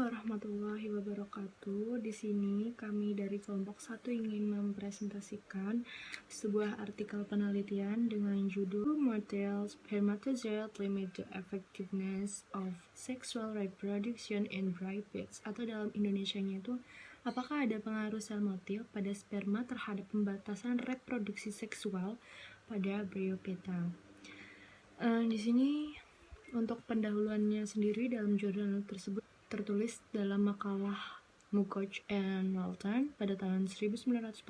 warahmatullahi wabarakatuh. Di sini kami dari kelompok 1 ingin mempresentasikan sebuah artikel penelitian dengan judul Motel Spermatozoid Limit the Effectiveness of Sexual Reproduction in Bryophytes, atau dalam Indonesianya itu, apakah ada pengaruh sel motil pada sperma terhadap pembatasan reproduksi seksual pada Bryophyta. Di sini untuk pendahuluannya sendiri dalam jurnal tersebut tertulis dalam makalah Mukoch and Walton pada tahun 1942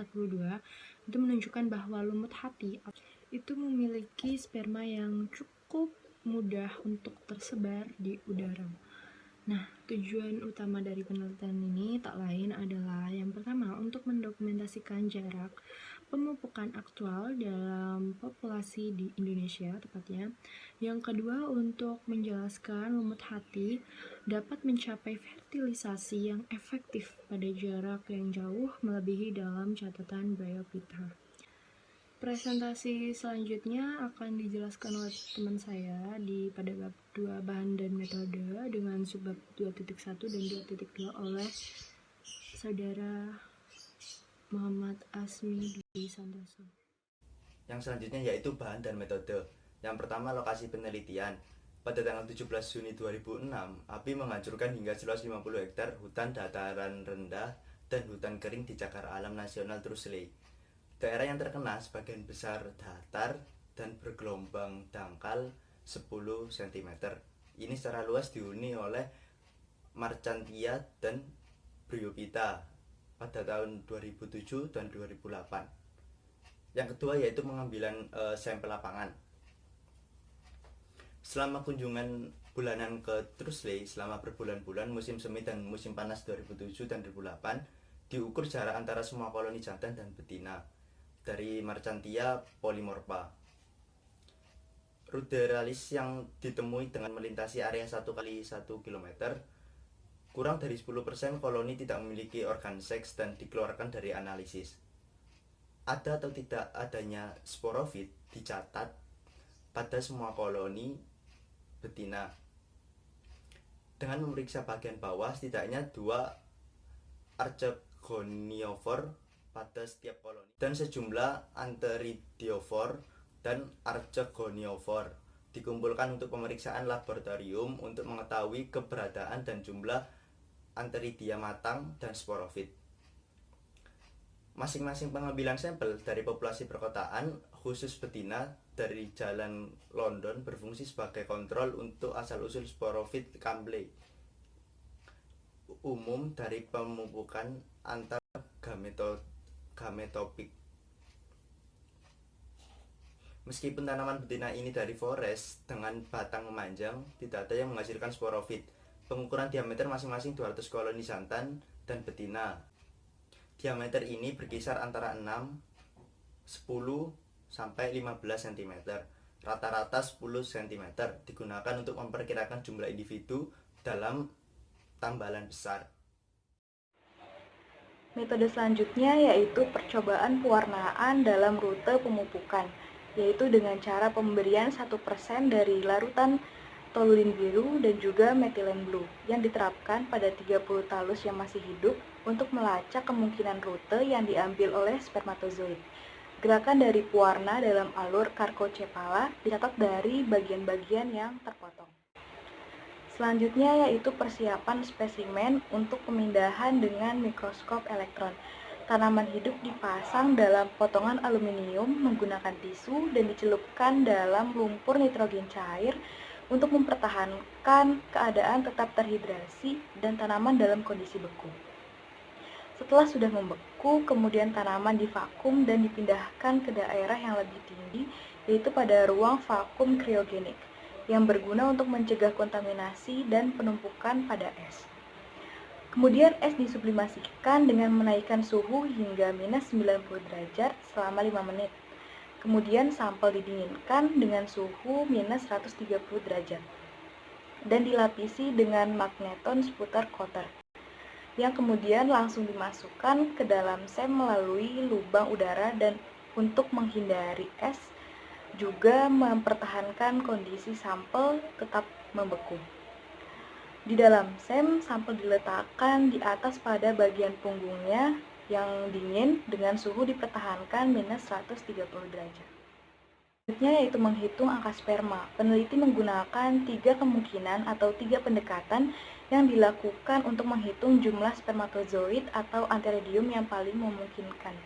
itu menunjukkan bahwa lumut hati itu memiliki sperma yang cukup mudah untuk tersebar di udara. Nah, tujuan utama dari penelitian ini tak lain adalah yang pertama untuk mendokumentasikan jarak pemupukan aktual dalam populasi di Indonesia tepatnya. Yang kedua untuk menjelaskan lumut hati dapat mencapai fertilisasi yang efektif pada jarak yang jauh melebihi dalam catatan Bryophyta. Presentasi selanjutnya akan dijelaskan oleh teman saya pada bab 2 bahan dan metode dengan subbab 2.1 dan 2.2 oleh saudara Muhammad Asmi Dwi Santoso. Yang selanjutnya yaitu bahan dan metode. Yang pertama, lokasi penelitian. Pada tanggal 17 Juni 2006, api menghancurkan hingga seluas 50 hektar hutan dataran rendah dan hutan kering di Cagar Alam Nasional Trusley. Daerah yang terkena sebagian besar datar dan bergelombang dangkal 10 cm. Ini secara luas dihuni oleh Marchantia dan Bryophyta pada tahun 2007 dan 2008. Yang kedua yaitu pengambilan sampel lapangan. Selama kunjungan bulanan ke Trusley selama berbulan-bulan musim semi dan musim panas 2007 dan 2008, diukur jarak antara semua koloni jantan dan betina dari Marchantia polymorpha. Ruderalis yang ditemui dengan melintasi area 1 kali 1 km, kurang dari 10% koloni tidak memiliki organ seks dan dikeluarkan dari analisis. Ada atau tidak adanya sporofit dicatat pada semua koloni betina. Dengan memeriksa bagian bawah, setidaknya 2 archegoniophore pada setiap koloni dan sejumlah antheridiophore dan archegoniophore dikumpulkan untuk pemeriksaan laboratorium untuk mengetahui keberadaan dan jumlah antheridia matang dan sporofit. Masing-masing pengambilan sampel dari populasi perkotaan, khusus betina, dari Jalan London berfungsi sebagai kontrol untuk asal-usul sporofit Cambley umum dari pemupukan antar gametopik. Meskipun tanaman betina ini dari forest dengan batang memanjang, tidak ada yang menghasilkan sporofit. Pengukuran diameter masing-masing 200 koloni jantan dan betina. Diameter ini berkisar antara 6, 10, sampai 15 cm. Rata-rata 10 cm digunakan untuk memperkirakan jumlah individu dalam tambalan besar. Metode selanjutnya yaitu percobaan pewarnaan dalam rute pemupukan, yaitu dengan cara pemberian 1% dari larutan tolurin biru dan juga metilen blue yang diterapkan pada 30 talus yang masih hidup untuk melacak kemungkinan rute yang diambil oleh spermatozoid. Gerakan dari pewarna dalam alur Charcocephala dicatat dari bagian-bagian yang terpotong. Selanjutnya yaitu persiapan spesimen untuk pemindahan dengan mikroskop elektron. Tanaman hidup dipasang dalam potongan aluminium menggunakan tisu dan dicelupkan dalam lumpur nitrogen cair untuk mempertahankan keadaan tetap terhidrasi dan tanaman dalam kondisi beku. Setelah sudah membeku, kemudian tanaman divakum dan dipindahkan ke daerah yang lebih tinggi, yaitu pada ruang vakum kriogenik, yang berguna untuk mencegah kontaminasi dan penumpukan pada es. Kemudian es disublimasikan dengan menaikkan suhu hingga minus 90 derajat selama 5 menit. Kemudian sampel didinginkan dengan suhu minus 130 derajat dan dilapisi dengan magneton seputar kotor, yang kemudian langsung dimasukkan ke dalam SEM melalui lubang udara dan untuk menghindari es juga mempertahankan kondisi sampel tetap membeku. Di dalam SEM, sampel diletakkan di atas pada bagian punggungnya yang dingin dengan suhu dipertahankan minus 130 derajat. Selanjutnya yaitu menghitung angka sperma. Peneliti menggunakan 3 kemungkinan atau 3 pendekatan yang dilakukan untuk menghitung jumlah spermatozoid atau anteridium yang paling memungkinkan.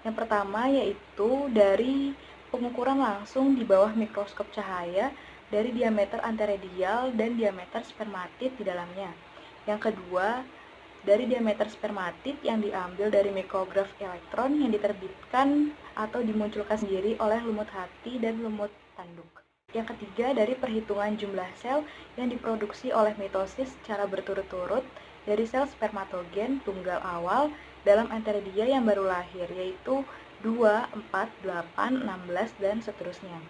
Yang pertama yaitu dari pengukuran langsung di bawah mikroskop cahaya dari diameter anteredial dan diameter spermatid di dalamnya. Yang kedua, dari diameter spermatid yang diambil dari mikrograf elektron yang diterbitkan atau dimunculkan sendiri oleh lumut hati dan lumut tanduk. Yang ketiga, dari perhitungan jumlah sel yang diproduksi oleh mitosis secara berturut-turut dari sel spermatogen tunggal awal dalam anteredia yang baru lahir, yaitu 2, 4, 8, 16, dan seterusnya.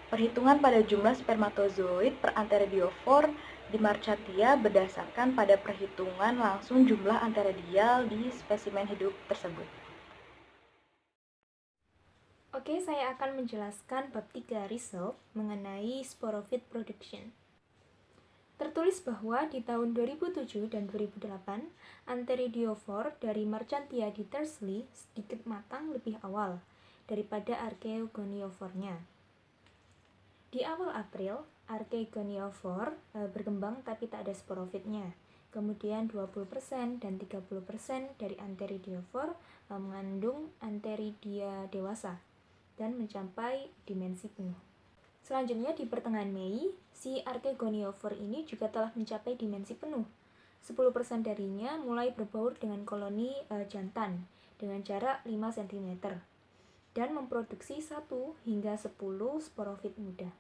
Perhitungan pada jumlah spermatozoid per anteridiofor di Marchantia berdasarkan pada perhitungan langsung jumlah anteredial di spesimen hidup tersebut. Oke, saya akan menjelaskan bab 3 result mengenai sporofit production. Tertulis bahwa di tahun 2007 dan 2008, anteridiofor dari Marchantia di Thursley sedikit matang lebih awal daripada archegoniofornya. Di awal April, archegoniofor berkembang tapi tak ada sporofitnya. Kemudian 20% dan 30% dari anteridiofor mengandung anteridia dewasa dan mencapai dimensi penuh. Selanjutnya di pertengahan Mei, si archegoniofor ini juga telah mencapai dimensi penuh. 10% darinya mulai berbaur dengan koloni jantan dengan jarak 5 cm dan memproduksi 1 hingga 10 sporofit muda.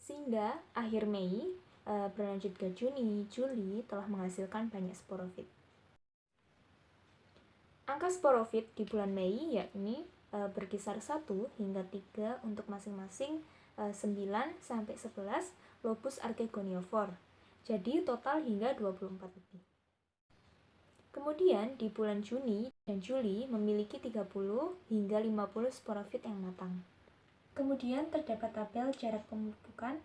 Sehingga akhir Mei, berlanjut ke Juni, Juli telah menghasilkan banyak sporofit. Angka sporofit di bulan Mei yakni berkisar 1 hingga 3 untuk masing-masing 9 sampai 11 lobus archegoniofor. Jadi total hingga 24 lebih. Kemudian di bulan Juni dan Juli memiliki 30 hingga 50 sporofit yang matang. Kemudian terdapat tabel jarak pemupukan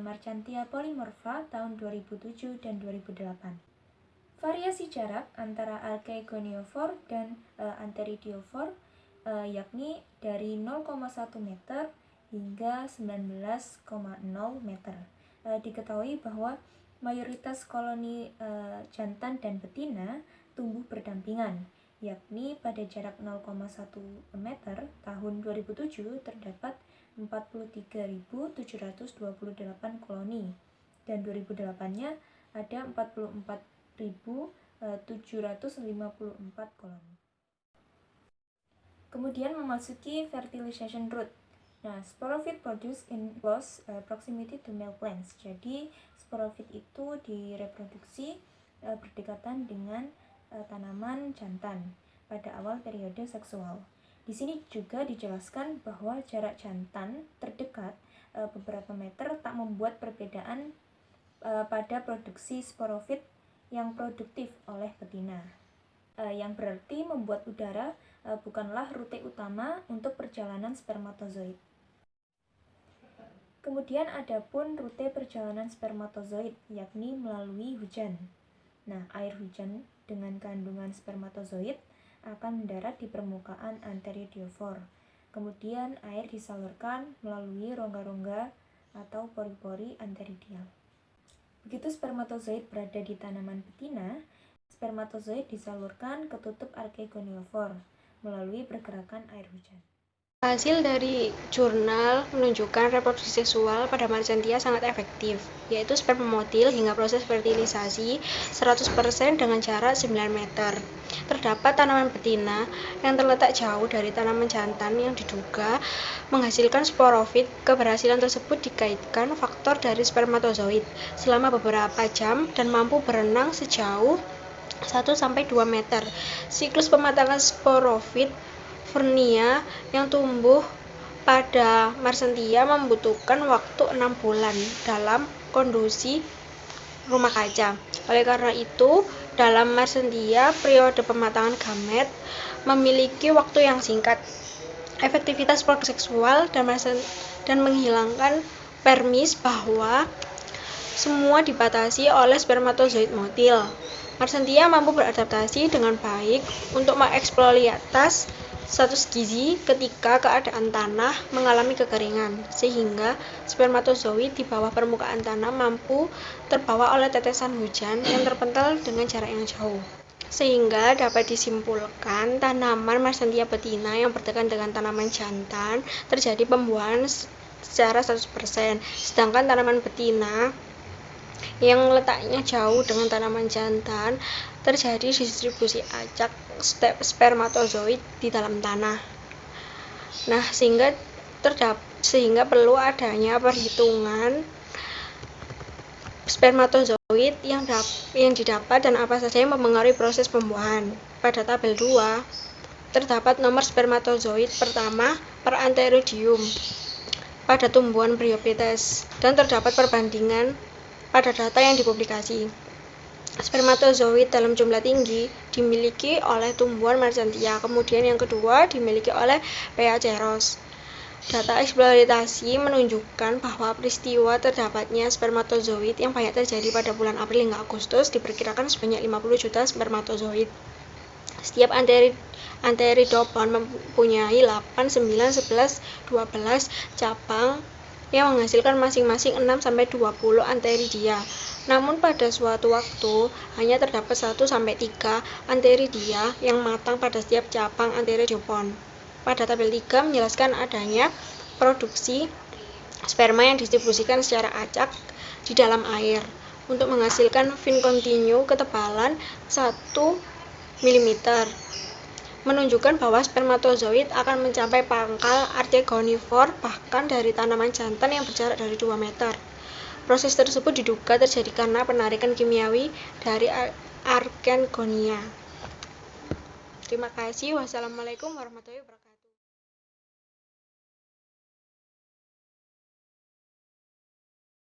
Marchantia polymorpha tahun 2007 dan 2008. Variasi jarak antara archegoniofor dan anteridiofor yakni dari 0,1 meter hingga 19,0 meter. Diketahui bahwa mayoritas koloni jantan dan betina tumbuh berdampingan, yakni pada jarak 0,1 meter tahun 2007 terdapat 43.728 koloni dan 2008-nya ada 44.754 koloni. Kemudian memasuki fertilization route. Nah, sporofit produced in close proximity to male plants. Jadi, sporofit itu direproduksi berdekatan dengan tanaman jantan pada awal periode seksual. Di sini juga dijelaskan bahwa jarak jantan terdekat beberapa meter tak membuat perbedaan pada produksi sporofit yang produktif oleh betina. Yang berarti membuat udara bukanlah rute utama untuk perjalanan spermatozoid. Kemudian ada pun rute perjalanan spermatozoid, yakni melalui hujan. Nah, air hujan dengan kandungan spermatozoid akan mendarat di permukaan anteridiofor. Kemudian air disalurkan melalui rongga-rongga atau pori-pori anteridial. Begitu spermatozoid berada di tanaman betina, spermatozoid disalurkan ke tutup archegoniofor melalui pergerakan air hujan. Hasil dari jurnal menunjukkan reproduksi seksual pada Marchantia sangat efektif, yaitu sperma motil hingga proses fertilisasi 100% dengan jarak 9 meter. Terdapat tanaman betina yang terletak jauh dari tanaman jantan yang diduga menghasilkan sporofit. Keberhasilan tersebut dikaitkan faktor dari spermatozoid selama beberapa jam dan mampu berenang sejauh 1-2 meter. Siklus pematangan sporofit Furnia yang tumbuh pada Marchantia membutuhkan waktu 6 bulan dalam kondisi rumah kaca. Oleh karena itu, dalam Marchantia, periode pematangan gamet memiliki waktu yang singkat. Efektivitas produk seksual dan menghilangkan permis bahwa semua dibatasi oleh spermatozoid motil. Marchantia mampu beradaptasi dengan baik untuk mengeksploritas status gizi ketika keadaan tanah mengalami kekeringan, sehingga spermatozoid di bawah permukaan tanah mampu terbawa oleh tetesan hujan yang terpental dengan jarak yang jauh. Sehingga dapat disimpulkan tanaman Marchantia betina yang bertekan dengan tanaman jantan terjadi pembuahan secara 100%, sedangkan tanaman betina yang letaknya jauh dengan tanaman jantan terjadi distribusi acak spermatozoid di dalam tanah. Nah, sehingga perlu adanya perhitungan spermatozoid yang didapat dan apa saja yang mempengaruhi proses pembuahan. Pada tabel 2 terdapat nomor spermatozoid pertama per antheridium pada tumbuhan Bryophytes dan terdapat perbandingan pada data yang dipublikasi. Spermatozoid dalam jumlah tinggi dimiliki oleh tumbuhan Marchantia, kemudian yang kedua dimiliki oleh Peaceros. Data eksplorasi menunjukkan bahwa peristiwa terdapatnya spermatozoid yang banyak terjadi pada bulan April hingga Agustus diperkirakan sebanyak 50 juta spermatozoid. Setiap antheridopon mempunyai 8, 9, 11, 12 cabang yang menghasilkan masing-masing 6-20 antheridia. Namun pada suatu waktu hanya terdapat 1-3 antheridia yang matang pada setiap cabang antheridopon. Pada tabel 3 menjelaskan adanya produksi sperma yang didistribusikan secara acak di dalam air untuk menghasilkan fin kontinu ketebalan 1 mm, menunjukkan bahwa spermatozoid akan mencapai pangkal archegonivore bahkan dari tanaman jantan yang berjarak dari 2 meter. Proses tersebut diduga terjadi karena penarikan kimiawi dari archegonia. Terima kasih. Wassalamualaikum warahmatullahi wabarakatuh.